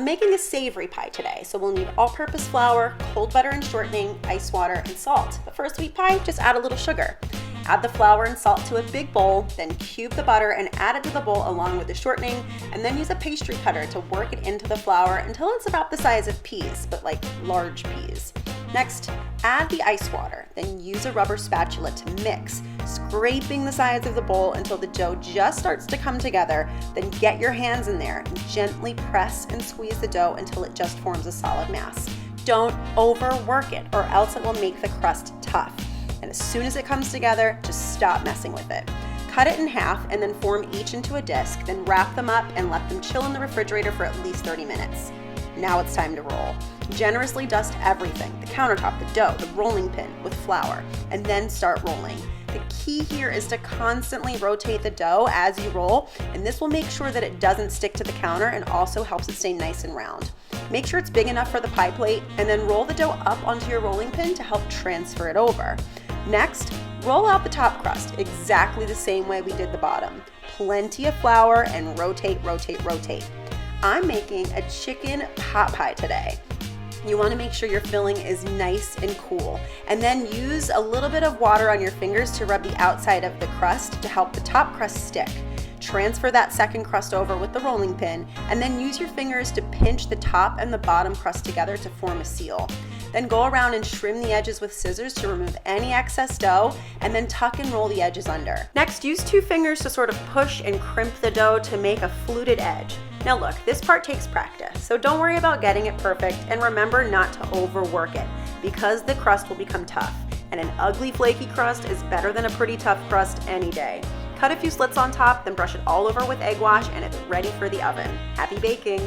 I'm making a savory pie today, so we'll need all-purpose flour, cold butter and shortening, ice water, and salt. But for a sweet pie, just add a little sugar. Add the flour and salt to a big bowl, then cube the butter and add it to the bowl along with the shortening, and then use a pastry cutter to work it into the flour until it's about the size of peas, but like large peas. Next, add the ice water, then use a rubber spatula to mix, scraping the sides of the bowl until the dough just starts to come together. Then get your hands in there and gently press and squeeze the dough until it just forms a solid mass. Don't overwork it or else it will make the crust tough. And as soon as it comes together, just stop messing with it. Cut it in half and then form each into a disc, then wrap them up and let them chill in the refrigerator for at least 30 minutes. Now it's time to roll. Generously dust everything, the countertop, the dough, the rolling pin with flour, and then start rolling. The key here is to constantly rotate the dough as you roll, and this will make sure that it doesn't stick to the counter and also helps it stay nice and round. Make sure it's big enough for the pie plate, and then roll the dough up onto your rolling pin to help transfer it over. Next, roll out the top crust exactly the same way we did the bottom. Plenty of flour and rotate, rotate, rotate. I'm making a chicken pot pie today. You want to make sure your filling is nice and cool, and then use a little bit of water on your fingers to rub the outside of the crust to help the top crust stick. Transfer that second crust over with the rolling pin, and then use your fingers to pinch the top and the bottom crust together to form a seal. Then go around and trim the edges with scissors to remove any excess dough, and then tuck and roll the edges under. Next, use 2 fingers to sort of push and crimp the dough to make a fluted edge. Now look, this part takes practice, so don't worry about getting it perfect, and remember not to overwork it, because the crust will become tough, and an ugly flaky crust is better than a pretty tough crust any day. Cut a few slits on top, then brush it all over with egg wash, and it's ready for the oven. Happy baking!